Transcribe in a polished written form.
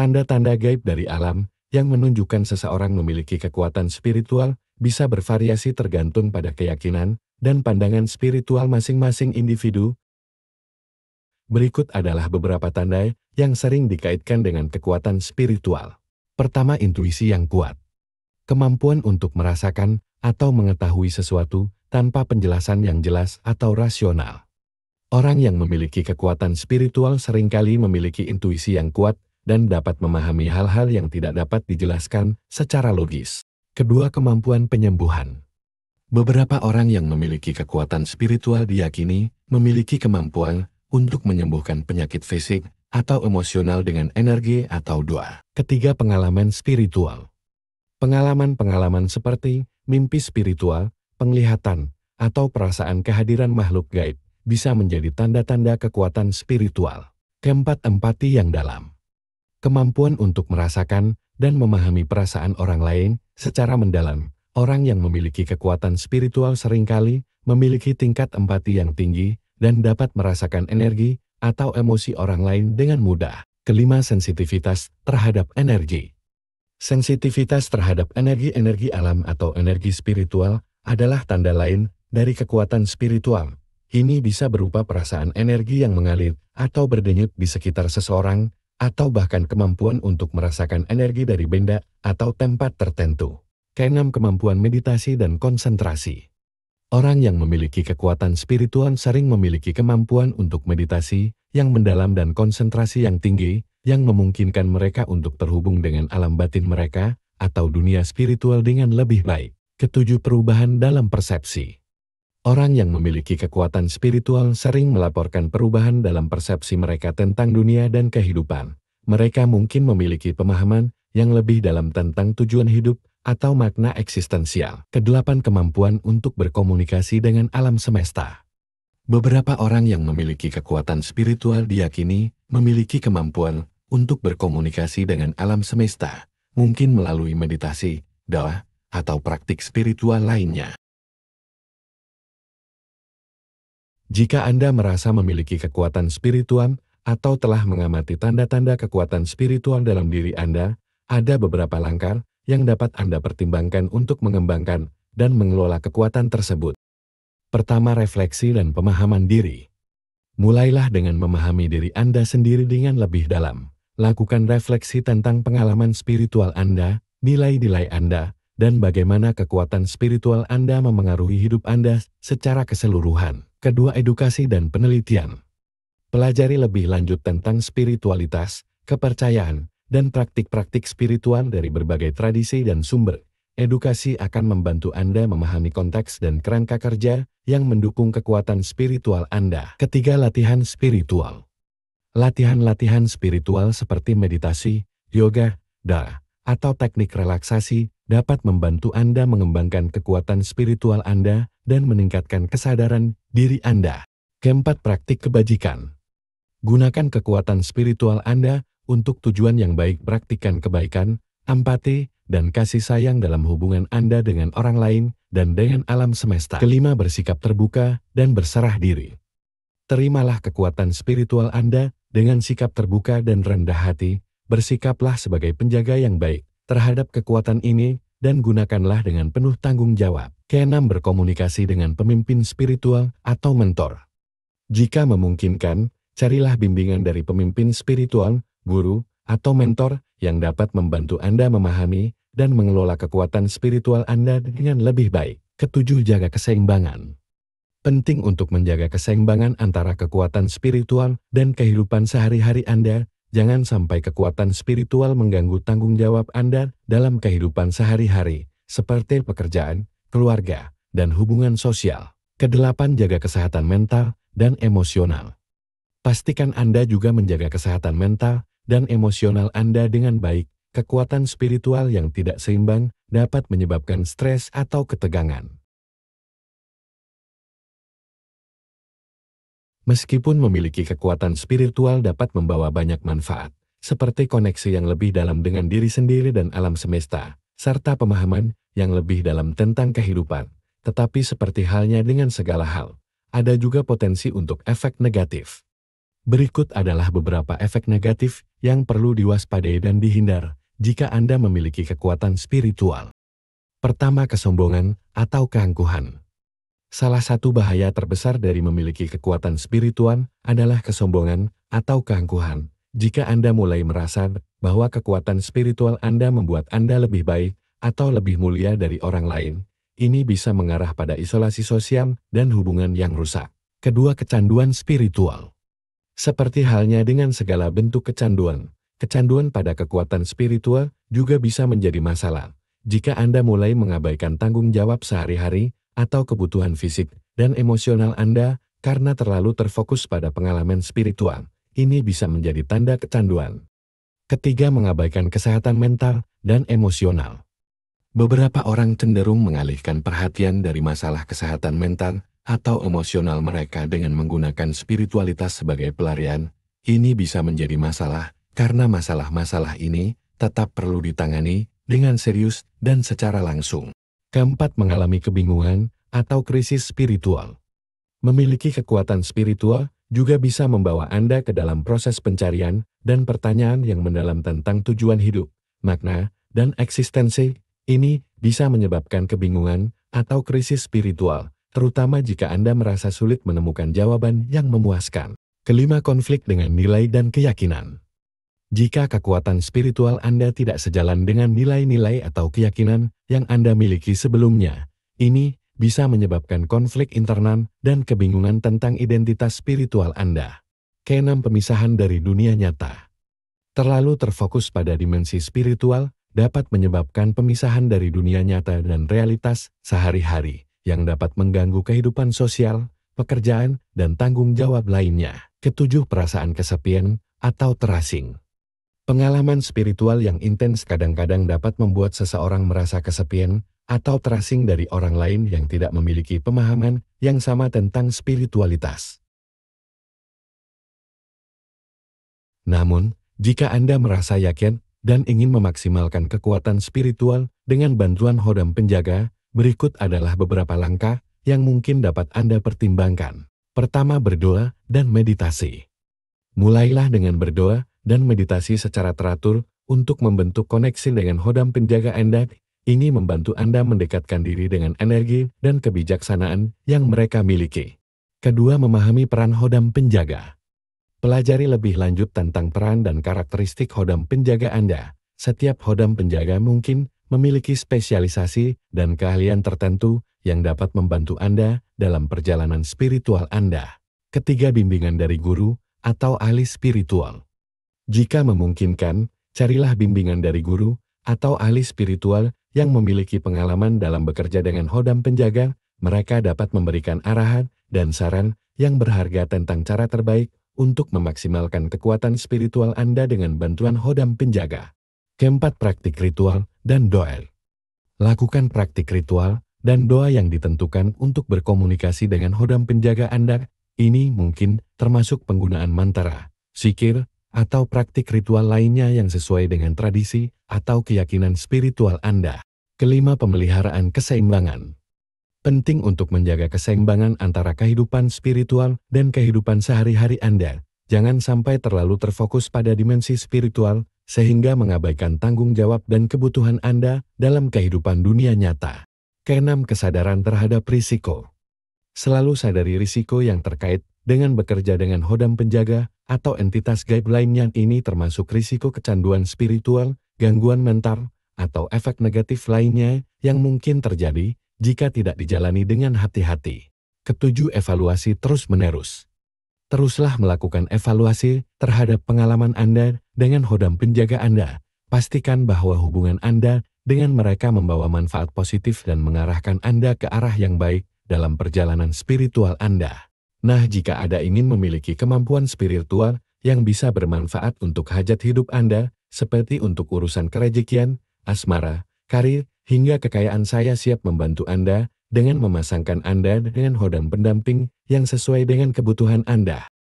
Tanda-tanda gaib dari alam yang menunjukkan seseorang memiliki kekuatan spiritual bisa bervariasi tergantung pada keyakinan dan pandangan spiritual masing-masing individu. Berikut adalah beberapa tanda yang sering dikaitkan dengan kekuatan spiritual. Pertama, intuisi yang kuat. Kemampuan untuk merasakan atau mengetahui sesuatu tanpa penjelasan yang jelas atau rasional. Orang yang memiliki kekuatan spiritual seringkali memiliki intuisi yang kuat dan dapat memahami hal-hal yang tidak dapat dijelaskan secara logis. Kedua, kemampuan penyembuhan. Beberapa orang yang memiliki kekuatan spiritual diyakini memiliki kemampuan untuk menyembuhkan penyakit fisik atau emosional dengan energi atau doa. Ketiga, pengalaman spiritual. Pengalaman-pengalaman seperti mimpi spiritual, penglihatan, atau perasaan kehadiran makhluk gaib bisa menjadi tanda-tanda kekuatan spiritual. Keempat, empati yang dalam. Kemampuan untuk merasakan dan memahami perasaan orang lain secara mendalam. Orang yang memiliki kekuatan spiritual seringkali memiliki tingkat empati yang tinggi dan dapat merasakan energi atau emosi orang lain dengan mudah. Kelima, sensitivitas terhadap energi. Sensitivitas terhadap energi-energi alam atau energi spiritual adalah tanda lain dari kekuatan spiritual. Ini bisa berupa perasaan energi yang mengalir atau berdenyut di sekitar seseorang, atau bahkan kemampuan untuk merasakan energi dari benda atau tempat tertentu. Keenam, kemampuan meditasi dan konsentrasi. Orang yang memiliki kekuatan spiritual sering memiliki kemampuan untuk meditasi yang mendalam dan konsentrasi yang tinggi, yang memungkinkan mereka untuk terhubung dengan alam batin mereka atau dunia spiritual dengan lebih baik. Ketujuh, perubahan dalam persepsi. Orang yang memiliki kekuatan spiritual sering melaporkan perubahan dalam persepsi mereka tentang dunia dan kehidupan. Mereka mungkin memiliki pemahaman yang lebih dalam tentang tujuan hidup atau makna eksistensial. Kedelapan, kemampuan untuk berkomunikasi dengan alam semesta. Beberapa orang yang memiliki kekuatan spiritual diyakini memiliki kemampuan untuk berkomunikasi dengan alam semesta, mungkin melalui meditasi, doa, atau praktik spiritual lainnya. Jika Anda merasa memiliki kekuatan spiritual atau telah mengamati tanda-tanda kekuatan spiritual dalam diri Anda, ada beberapa langkah yang dapat Anda pertimbangkan untuk mengembangkan dan mengelola kekuatan tersebut. Pertama, refleksi dan pemahaman diri. Mulailah dengan memahami diri Anda sendiri dengan lebih dalam. Lakukan refleksi tentang pengalaman spiritual Anda, nilai-nilai Anda, dan bagaimana kekuatan spiritual Anda memengaruhi hidup Anda secara keseluruhan. Kedua, edukasi dan penelitian. Pelajari lebih lanjut tentang spiritualitas, kepercayaan, dan praktik-praktik spiritual dari berbagai tradisi dan sumber. Edukasi akan membantu Anda memahami konteks dan kerangka kerja yang mendukung kekuatan spiritual Anda. Ketiga, latihan spiritual. Latihan-latihan spiritual seperti meditasi, yoga, doa, atau teknik relaksasi dapat membantu Anda mengembangkan kekuatan spiritual Anda dan meningkatkan kesadaran diri Anda. Keempat, praktik kebajikan. Gunakan kekuatan spiritual Anda untuk tujuan yang baik. Praktikkan kebaikan, empati, dan kasih sayang dalam hubungan Anda dengan orang lain dan dengan alam semesta. Kelima, bersikap terbuka dan berserah diri. Terimalah kekuatan spiritual Anda dengan sikap terbuka dan rendah hati. Bersikaplah sebagai penjaga yang baik terhadap kekuatan ini dan gunakanlah dengan penuh tanggung jawab. Keenam, berkomunikasi dengan pemimpin spiritual atau mentor. Jika memungkinkan, carilah bimbingan dari pemimpin spiritual, guru, atau mentor yang dapat membantu Anda memahami dan mengelola kekuatan spiritual Anda dengan lebih baik. Ketujuh, jaga keseimbangan. Penting untuk menjaga keseimbangan antara kekuatan spiritual dan kehidupan sehari-hari Anda. Jangan sampai kekuatan spiritual mengganggu tanggung jawab Anda dalam kehidupan sehari-hari, seperti pekerjaan, keluarga, dan hubungan sosial. Kedelapan, jaga kesehatan mental dan emosional. Pastikan Anda juga menjaga kesehatan mental dan emosional Anda dengan baik. Kekuatan spiritual yang tidak seimbang dapat menyebabkan stres atau ketegangan. Meskipun memiliki kekuatan spiritual dapat membawa banyak manfaat, seperti koneksi yang lebih dalam dengan diri sendiri dan alam semesta, serta pemahaman yang lebih dalam tentang kehidupan, tetapi seperti halnya dengan segala hal, ada juga potensi untuk efek negatif. Berikut adalah beberapa efek negatif yang perlu diwaspadai dan dihindar jika Anda memiliki kekuatan spiritual. Pertama, kesombongan atau keangkuhan. Salah satu bahaya terbesar dari memiliki kekuatan spiritual adalah kesombongan atau keangkuhan. Jika Anda mulai merasa bahwa kekuatan spiritual Anda membuat Anda lebih baik atau lebih mulia dari orang lain, ini bisa mengarah pada isolasi sosial dan hubungan yang rusak. Kedua, kecanduan spiritual. Seperti halnya dengan segala bentuk kecanduan, kecanduan pada kekuatan spiritual juga bisa menjadi masalah. Jika Anda mulai mengabaikan tanggung jawab sehari-hari atau kebutuhan fisik dan emosional Anda karena terlalu terfokus pada pengalaman spiritual, ini bisa menjadi tanda kecanduan. Ketiga, mengabaikan kesehatan mental dan emosional. Beberapa orang cenderung mengalihkan perhatian dari masalah kesehatan mental atau emosional mereka dengan menggunakan spiritualitas sebagai pelarian. Ini bisa menjadi masalah karena masalah-masalah ini tetap perlu ditangani dengan serius dan secara langsung. Keempat, mengalami kebingungan atau krisis spiritual. Memiliki kekuatan spiritual juga bisa membawa Anda ke dalam proses pencarian dan pertanyaan yang mendalam tentang tujuan hidup, makna, dan eksistensi. Ini bisa menyebabkan kebingungan atau krisis spiritual, terutama jika Anda merasa sulit menemukan jawaban yang memuaskan. Kelima, konflik dengan nilai dan keyakinan. Jika kekuatan spiritual Anda tidak sejalan dengan nilai-nilai atau keyakinan yang Anda miliki sebelumnya, ini bisa menyebabkan konflik internal dan kebingungan tentang identitas spiritual Anda. Keenam, pemisahan dari dunia nyata. Terlalu terfokus pada dimensi spiritual dapat menyebabkan pemisahan dari dunia nyata dan realitas sehari-hari yang dapat mengganggu kehidupan sosial, pekerjaan, dan tanggung jawab lainnya. Ketujuh, perasaan kesepian atau terasing. Pengalaman spiritual yang intens kadang-kadang dapat membuat seseorang merasa kesepian atau terasing dari orang lain yang tidak memiliki pemahaman yang sama tentang spiritualitas. Namun, jika Anda merasa yakin dan ingin memaksimalkan kekuatan spiritual dengan bantuan Khodam Penjaga, berikut adalah beberapa langkah yang mungkin dapat Anda pertimbangkan. Pertama, berdoa dan meditasi. Mulailah dengan berdoa dan meditasi secara teratur untuk membentuk koneksi dengan Khodam Penjaga Anda. Ini membantu Anda mendekatkan diri dengan energi dan kebijaksanaan yang mereka miliki. Kedua, memahami peran Khodam Penjaga. Pelajari lebih lanjut tentang peran dan karakteristik Khodam Penjaga Anda. Setiap Khodam Penjaga mungkin memiliki spesialisasi dan keahlian tertentu yang dapat membantu Anda dalam perjalanan spiritual Anda. Ketiga, bimbingan dari guru atau ahli spiritual. Jika memungkinkan, carilah bimbingan dari guru atau ahli spiritual yang memiliki pengalaman dalam bekerja dengan Khodam Penjaga. Mereka dapat memberikan arahan dan saran yang berharga tentang cara terbaik untuk memaksimalkan kekuatan spiritual Anda dengan bantuan Khodam Penjaga. Keempat, praktik ritual dan doa. Lakukan praktik ritual dan doa yang ditentukan untuk berkomunikasi dengan Khodam Penjaga Anda. Ini mungkin termasuk penggunaan mantra, zikir, atau praktik ritual lainnya yang sesuai dengan tradisi atau keyakinan spiritual Anda. Kelima, pemeliharaan keseimbangan. Penting untuk menjaga keseimbangan antara kehidupan spiritual dan kehidupan sehari-hari Anda. Jangan sampai terlalu terfokus pada dimensi spiritual, sehingga mengabaikan tanggung jawab dan kebutuhan Anda dalam kehidupan dunia nyata. Keenam, kesadaran terhadap risiko. Selalu sadari risiko yang terkait dengan bekerja dengan Khodam Penjaga atau entitas gaib lainnya. Ini termasuk risiko kecanduan spiritual, gangguan mental, atau efek negatif lainnya yang mungkin terjadi jika tidak dijalani dengan hati-hati. Ketujuh, evaluasi terus-menerus. Teruslah melakukan evaluasi terhadap pengalaman Anda dengan Khodam Penjaga Anda. Pastikan bahwa hubungan Anda dengan mereka membawa manfaat positif dan mengarahkan Anda ke arah yang baik dalam perjalanan spiritual Anda. Nah, jika Anda ingin memiliki kemampuan spiritual yang bisa bermanfaat untuk hajat hidup Anda, seperti untuk urusan kerejekian, asmara, karir, hingga kekayaan, saya siap membantu Anda dengan memasangkan Anda dengan Khodam pendamping yang sesuai dengan kebutuhan Anda.